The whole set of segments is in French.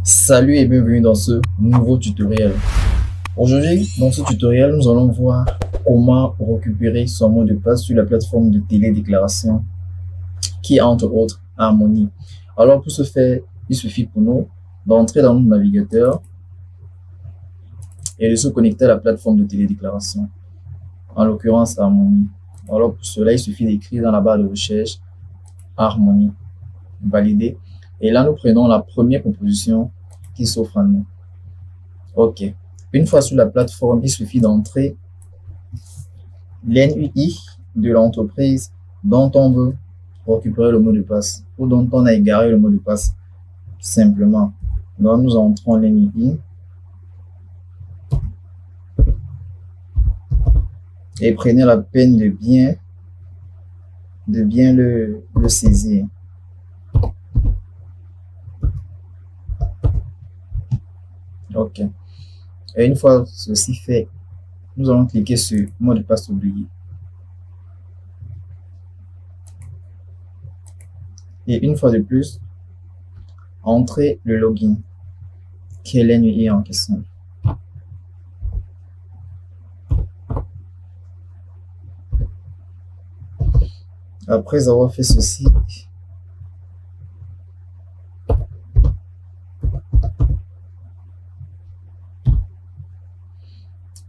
Salut et bienvenue dans ce nouveau tutoriel. Aujourd'hui, dans ce tutoriel, nous allons voir comment récupérer son mot de passe sur la plateforme de télédéclaration qui est entre autres Harmony. Alors pour ce faire, il suffit pour nous d'entrer dans notre navigateur et de se connecter à la plateforme de télédéclaration, en l'occurrence Harmony. Alors pour cela, il suffit d'écrire dans la barre de recherche Harmony, valider. Et là, nous prenons la première proposition qui s'offre à nous. OK. Une fois sur la plateforme, il suffit d'entrer l'NUI de l'entreprise dont on veut récupérer le mot de passe ou dont on a égaré le mot de passe simplement. Donc, nous entrons l'NUI et prenez la peine de bien le saisir. OK. Et une fois ceci fait, nous allons cliquer sur mot de passe oublié. Et une fois de plus, entrer le login, qui est l'NUI en question. Après avoir fait ceci,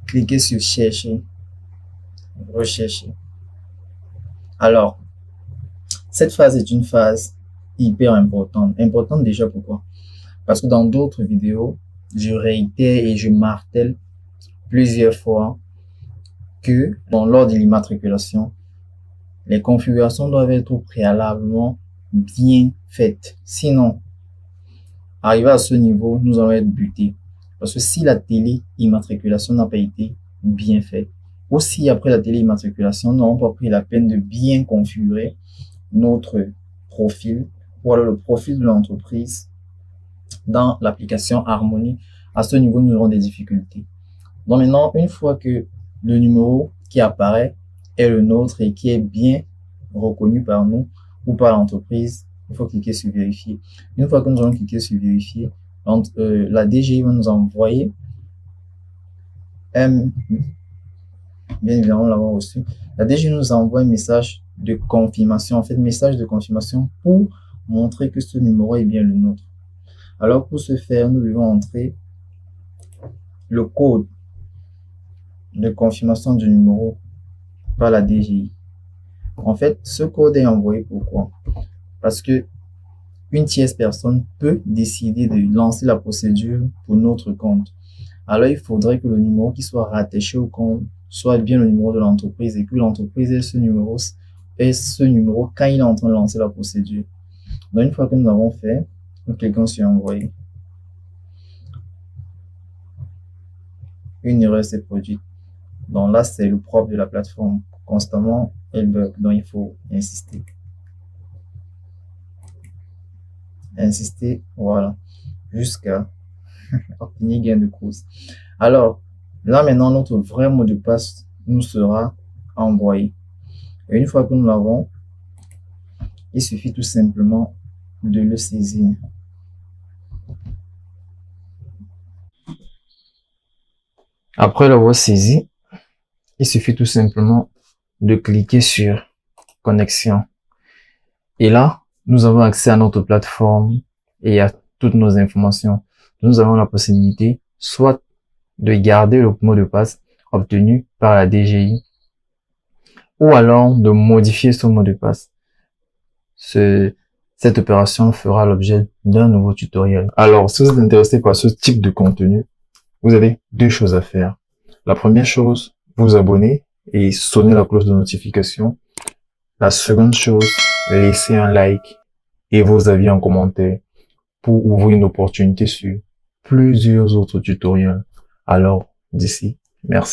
cliquez sur chercher, rechercher. Alors, cette phase est une phase hyper importante. Importante déjà pourquoi? Parce que dans d'autres vidéos, je réitère et je martèle plusieurs fois que lors de l'immatriculation, les configurations doivent être préalablement bien faites. Sinon, arrivé à ce niveau, nous allons être butés. Parce que si la télé-immatriculation n'a pas été bien faite, ou si après la télé-immatriculation, nous n'avons pas pris la peine de bien configurer notre profil, ou alors le profil de l'entreprise dans l'application Harmony, à ce niveau, nous aurons des difficultés. Donc maintenant, une fois que le numéro qui apparaît est le nôtre et qui est bien reconnu par nous ou par l'entreprise, il faut cliquer sur vérifier. Une fois que nous allons cliquer sur vérifier, la DGI va nous envoyer bien évidemment, l'avons reçu. La DGI nous envoie un message de confirmation, en fait, message de confirmation pour montrer que ce numéro est bien le nôtre. Alors, pour ce faire, nous devons entrer le code de confirmation du numéro par la DGI. En fait, ce code est envoyé pourquoi? Parce que une tierce personne peut décider de lancer la procédure pour notre compte. Alors, il faudrait que le numéro qui soit rattaché au compte soit bien le numéro de l'entreprise et que l'entreprise ait ce numéro quand il est en train de lancer la procédure. Donc, une fois que nous avons fait, nous cliquons sur envoyer. Une erreur s'est produite. Donc là, c'est le propre de la plateforme. Constamment, elle bug. Donc, il faut insister. Insister, voilà. Jusqu'à obtenir gain de cause. Alors, là maintenant, notre vrai mot de passe nous sera envoyé. Et une fois que nous l'avons, il suffit tout simplement de le saisir. Après l'avoir saisi, il suffit tout simplement de cliquer sur connexion. Et là, nous avons accès à notre plateforme et à toutes nos informations. Nous avons la possibilité soit de garder le mot de passe obtenu par la DGI ou alors de modifier ce mot de passe. Cette opération fera l'objet d'un nouveau tutoriel. Alors, si vous êtes intéressé par ce type de contenu, vous avez deux choses à faire. La première chose, vous abonner et sonner la cloche de notification. La seconde chose, laissez un like et vos avis en commentaire pour ouvrir une opportunité sur plusieurs autres tutoriels. Alors, d'ici, merci.